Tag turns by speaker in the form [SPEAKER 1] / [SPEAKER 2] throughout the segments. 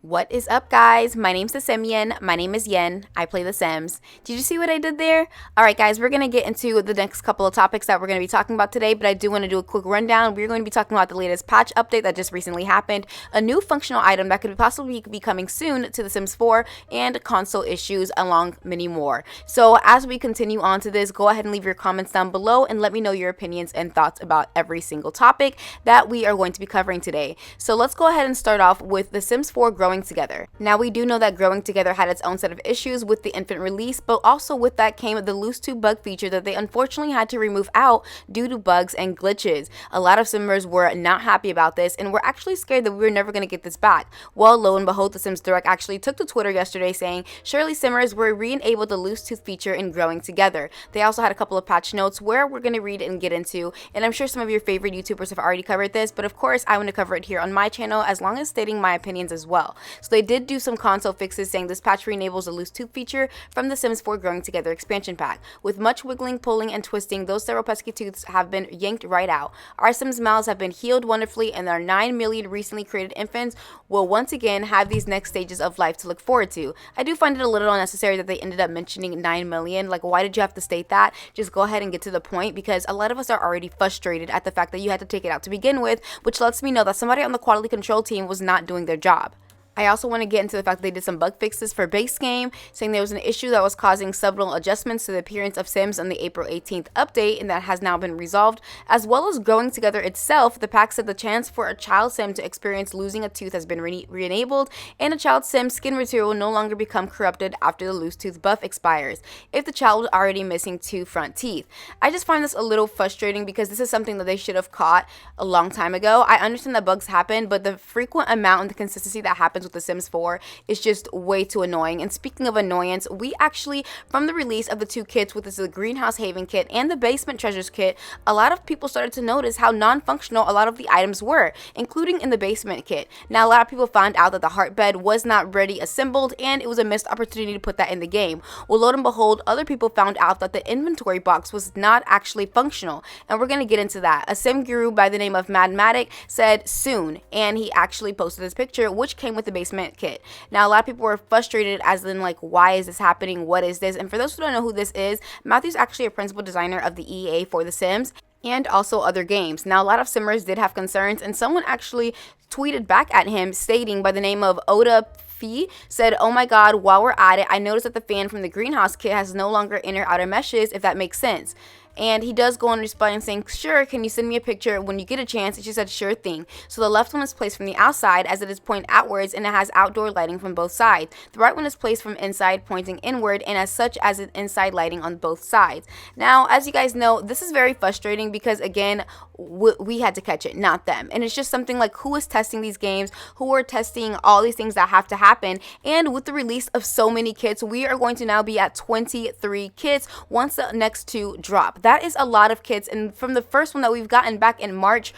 [SPEAKER 1] What is up, guys? My name's the Simian. My name is Yen. I play The Sims. Did you see what I did there? Alright, guys, we're going to get into the next couple of topics that we're going to be talking about today, but I do want to do a quick rundown. We're going to be talking about the latest patch update that just recently happened, a new functional item that could possibly be coming soon to The Sims 4, and console issues, along many more. So, as we continue on to this, go ahead and leave your comments down below and let me know your opinions and thoughts about every single topic that we are going to be covering today. So, let's go ahead and start off with The Sims 4 Growing Together. Now, we do know that Growing Together had its own set of issues with the infant release, but also with that came the loose tube bug feature that they unfortunately had to remove out due to bugs and glitches. A lot of Simmers were not happy about this and were actually scared that we were never going to get this back. Well, lo and behold, the Sims Direct actually took to Twitter yesterday saying, surely Simmers were re-enabled the loose tooth feature in Growing Together. They also had a couple of patch notes where we're going to read and get into, and I'm sure some of your favorite YouTubers have already covered this, but of course I want to cover it here on my channel as long as stating my opinions as well. So they did do some console fixes saying this patch re-enables the loose tooth feature from the Sims 4 Growing Together expansion pack. With much wiggling, pulling, and twisting, those several pesky tooths have been yanked right out. Our Sims mouths have been healed wonderfully, and our 9 million recently created infants will once again have these next stages of life to look forward to. I do find it a little unnecessary that they ended up mentioning 9 million. Like, why did you have to state that? Just go ahead and get to the point, because a lot of us are already frustrated at the fact that you had to take it out to begin with, which lets me know that somebody on the quality control team was not doing their job. I also want to get into the fact that they did some bug fixes for base game, saying there was an issue that was causing subtle adjustments to the appearance of Sims on the April 18th update, and that has now been resolved. As well as Growing Together itself, the pack said the chance for a child Sim to experience losing a tooth has been re-enabled, and a child Sim's skin material will no longer become corrupted after the loose tooth buff expires, if the child was already missing 2 front teeth. I just find this a little frustrating because this is something that they should have caught a long time ago. I understand that bugs happen, but the frequent amount and the consistency that happens with The Sims 4 is just way too annoying. And speaking of annoyance, we actually, from the release of the 2 kits, with the Greenhouse Haven kit and the Basement Treasures kit, a lot of people started to notice how non-functional a lot of the items were, including in the Basement kit. Now, a lot of people found out that the heart bed was not ready assembled, and it was a missed opportunity to put that in the game. Well, lo and behold, other people found out that the inventory box was not actually functional, and we're going to get into that. A Sim guru by the name of Madmatic said soon, and he actually posted this picture, which came with the Basement kit. Now, a lot of people were frustrated, as in, like, why is this happening? What is this? And for those who don't know who this is, Matthew's actually a principal designer of the EA for The Sims and also other games. Now, a lot of Simmers did have concerns, and someone actually tweeted back at him stating, by the name of Oda Fee, said, oh my god, while we're at it, I noticed that the fan from the greenhouse kit has no longer inner outer meshes, if that makes sense. And he does go on responding saying, sure, can you send me a picture when you get a chance? And she said, sure thing. So the left one is placed from the outside, as it is pointed outwards, and it has outdoor lighting from both sides. The right one is placed from inside, pointing inward, and as such as an inside lighting on both sides. Now, as you guys know, this is very frustrating because, again, we had to catch it, not them. And it's just something like, who is testing these games? Who are testing all these things that have to happen? And with the release of so many kits, we are going to now be at 23 kits once the next 2 drop. That is a lot of kits, and from the first one that we've gotten back in March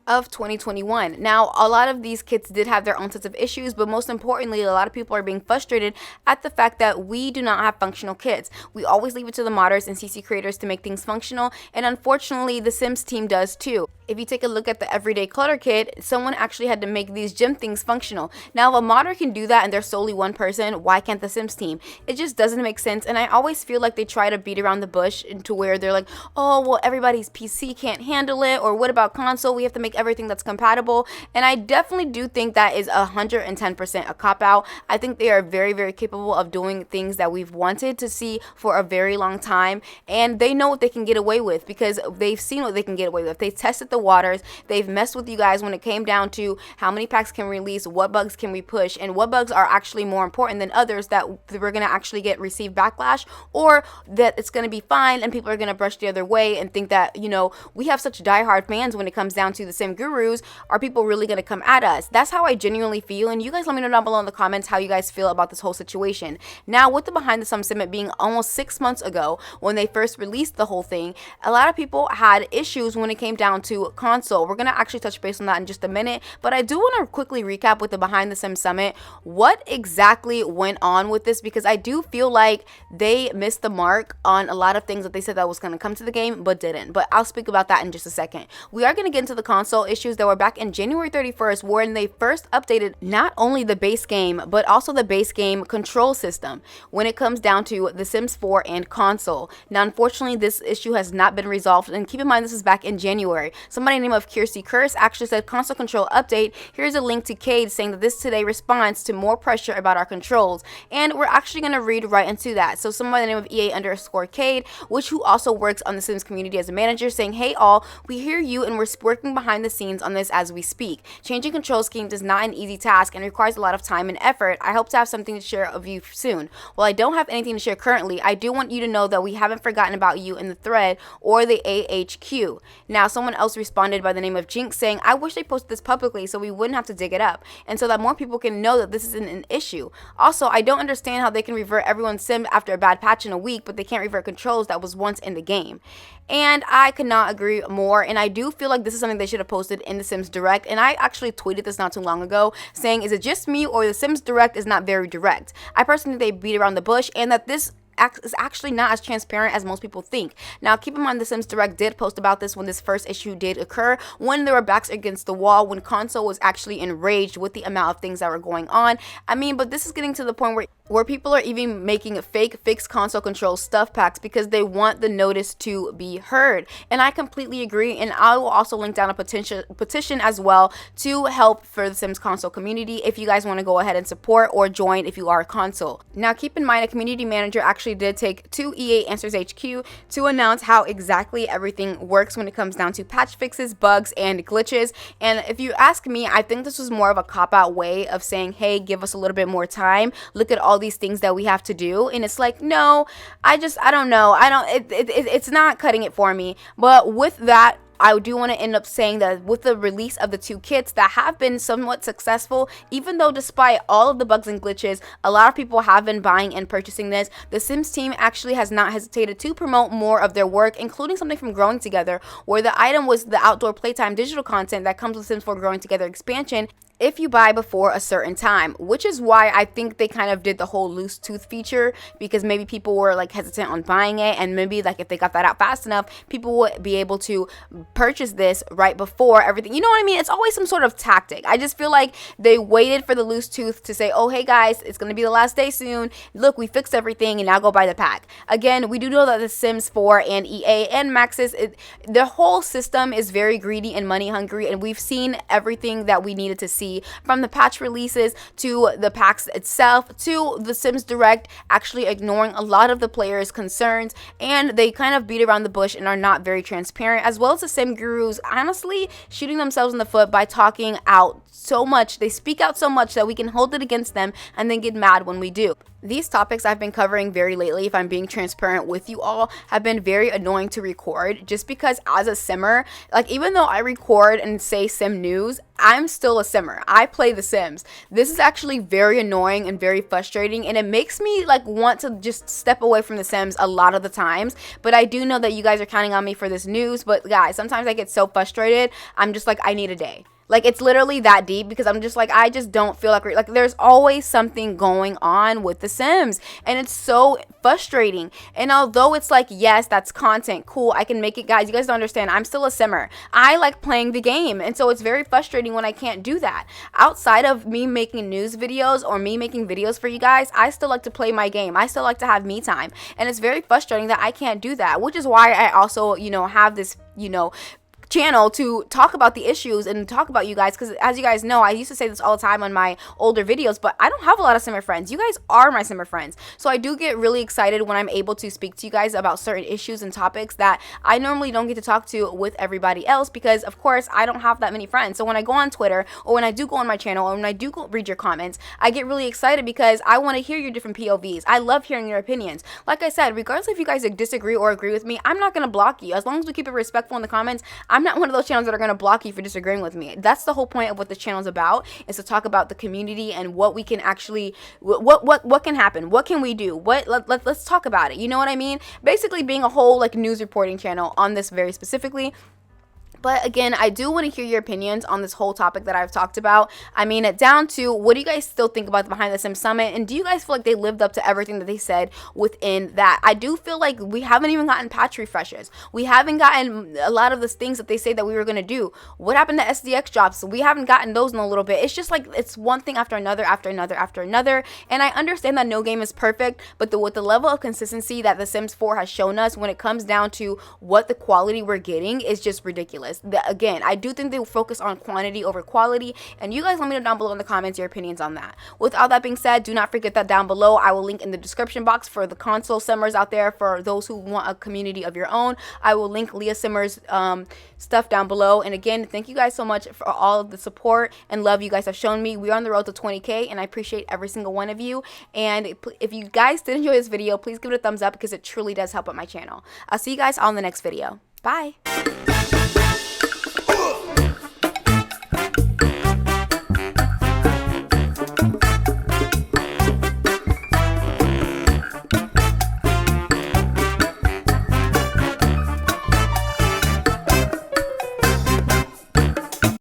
[SPEAKER 1] of 2021. Now, a lot of these kits did have their own sets of issues, but most importantly, a lot of people are being frustrated at the fact that we do not have functional kits. We always leave it to the modders and CC creators to make things functional, and unfortunately, the Sims team does too. If you take a look at the Everyday Clutter kit, someone actually had to make these gym things functional. Now, if a modder can do that and there's solely one person, why can't the Sims team? It just doesn't make sense, and I always feel like they try to beat around the bush into where they're like, oh, well, everybody's PC can't handle it, or what about console? We have to make everything that's compatible. And I definitely do think that is 110% a cop-out. I think they are very, very capable of doing things that we've wanted to see for a very long time, and they know what they can get away with because they've seen what they can get away with. They tested the waters. They've messed with you guys when it came down to how many packs can we release, what bugs can we push, and what bugs are actually more important than others that we're going to actually get receive backlash, or that it's going to be fine and people are going to brush the other way and think that, you know, we have such diehard fans when it comes down to the Sim Gurus. Are people really going to come at us? That's how I genuinely feel, and you guys let me know down below in the comments how you guys feel about this whole situation. Now, with the Behind the Sun Summit being almost 6 months ago when they first released the whole thing, a lot of people had issues when it came down to to console. We're going to actually touch base on that in just a minute, but I do want to quickly recap with the Behind the Sims Summit what exactly went on with this, because I do feel like they missed the mark on a lot of things that they said that was going to come to the game but didn't. But I'll speak about that in just a second. We are going to get into the console issues that were back in January 31st, when they first updated not only the base game but also the base game control system when it comes down to The Sims 4 and console. Now, unfortunately, this issue has not been resolved, and keep in mind this is back in January. Somebody named of Kirsty Curse actually said, console control update. Here's a link to Cade saying that this today responds to more pressure about our controls, and we're actually going to read right into that. So someone by the name of EA_Cade, which who also works on the Sims community as a manager, saying, hey all, we hear you and we're working behind the scenes on this as we speak. Changing control schemes is not an easy task and requires a lot of time and effort. I hope to have something to share of you soon. While I don't have anything to share currently, I do want you to know that we haven't forgotten about you in the thread or the AHQ. Now, someone else responded by the name of Jinx saying, I wish they posted this publicly so we wouldn't have to dig it up, and so that more people can know that this isn't an issue. Also, I don't understand how they can revert everyone's sim after a bad patch in a week, but they can't revert controls that was once in the game. And I could not agree more, and I do feel like this is something they should have posted in the Sims Direct, and I actually tweeted this not too long ago saying, is it just me or the Sims Direct is not very direct? I personally think they beat around the bush, and that this is actually not as transparent as most people think. Now, keep in mind the Sims Direct did post about this when this first issue did occur, when they were backs against the wall, when console was actually enraged with the amount of things that were going on. I mean, but this is getting to the point where people are even making fake fixed console control stuff packs because they want the notice to be heard. And I completely agree, and I will also link down a petition as well to help for the Sims console community if you guys want to go ahead and support or join if you are a console. Now, keep in mind a community manager actually did take to EA Answers HQ to announce how exactly everything works when it comes down to patch fixes, bugs, and glitches. And if you ask me, I think this was more of a cop-out way of saying, hey, give us a little bit more time. Look at all these things that we have to do. And it's like, no, I don't know. It's not cutting it for me. But with that, I do want to end up saying that with the release of the 2 kits that have been somewhat successful, even though despite all of the bugs and glitches, a lot of people have been buying and purchasing this, the Sims team actually has not hesitated to promote more of their work, including something from Growing Together, where the item was the outdoor playtime digital content that comes with Sims 4 Growing Together expansion if you buy before a certain time, which is why I think they kind of did the whole loose tooth feature, because maybe people were like hesitant on buying it, and maybe like if they got that out fast enough, people would be able to purchase this right before everything. You know what I mean? It's always some sort of tactic. I just feel like they waited for the loose tooth to say, oh, hey guys, it's going to be the last day soon. Look, we fixed everything and now go buy the pack. Again, we do know that the Sims 4 and EA and Maxis, the whole system is very greedy and money hungry, and we've seen everything that we needed to see, from the patch releases to the packs itself to the Sims Direct actually ignoring a lot of the players' concerns, and they kind of beat around the bush and are not very transparent, as well as the Sim gurus honestly shooting themselves in the foot by talking out so much. They speak out so much that we can hold it against them and then get mad when we do. These topics I've been covering very lately, if I'm being transparent with you all, have been very annoying to record, just because as a simmer, like even though I record and say sim news, I'm still a simmer. I play The Sims. This is actually very annoying and very frustrating, and it makes me like want to just step away from The Sims a lot of the times. But I do know that you guys are counting on me for this news, but guys, sometimes I get so frustrated, I'm just like, I need a day. Like, it's literally that deep, because I'm just like, I just don't feel like there's always something going on with The Sims, and it's so frustrating. And although it's like, yes, that's content, cool, I can make it, guys, you guys don't understand, I'm still a simmer. I like playing the game, and so it's very frustrating when I can't do that. Outside of me making news videos or me making videos for you guys, I still like to play my game. I still like to have me time, and it's very frustrating that I can't do that, which is why I also, have this, channel to talk about the issues and talk about you guys, because as you guys know, I used to say this all the time on my older videos, but I don't have a lot of simmer friends. You guys are my simmer friends, so I do get really excited when I'm able to speak to you guys about certain issues and topics that I normally don't get to talk to with everybody else, because of course I don't have that many friends. So when I go on Twitter, or when I do go on my channel, or when I do go read your comments, I get really excited because I want to hear your different POVs. I love hearing your opinions. Like I said, regardless if you guys disagree or agree with me, I'm not going to block you. As long as we keep it respectful in the comments, I'm not one of those channels that are going to block you for disagreeing with me. That's the whole point of what the channel is about, is to talk about the community and what we can actually, what can happen, what can we do, let's talk about it. You know what I mean? Basically being a whole like news reporting channel on this very specifically. But again, I do want to hear your opinions on this whole topic that I've talked about. I mean, down to what do you guys still think about the Behind the Sims Summit? And do you guys feel like they lived up to everything that they said within that? I do feel like we haven't even gotten patch refreshes. We haven't gotten a lot of the things that they say that we were going to do. What happened to SDX drops? We haven't gotten those in a little bit. It's just like it's one thing after another, after another, after another. And I understand that no game is perfect, but with the level of consistency that The Sims 4 has shown us when it comes down to what the quality we're getting is just ridiculous. Again, I do think they focus on quantity over quality, and you guys let me know down below in the comments your opinions on that. With all that being said, do not forget that down below I will link in the description box for the console simmers out there. For those who want a community of your own, I will link Leah Simmer's stuff down below. And again, thank you guys so much for all of the support and love you guys have shown me. We're on the road to 20K, and I appreciate every single one of you. And if you guys did enjoy this video, please give it a thumbs up because it truly does help out my channel. I'll see you guys on the next video. Bye.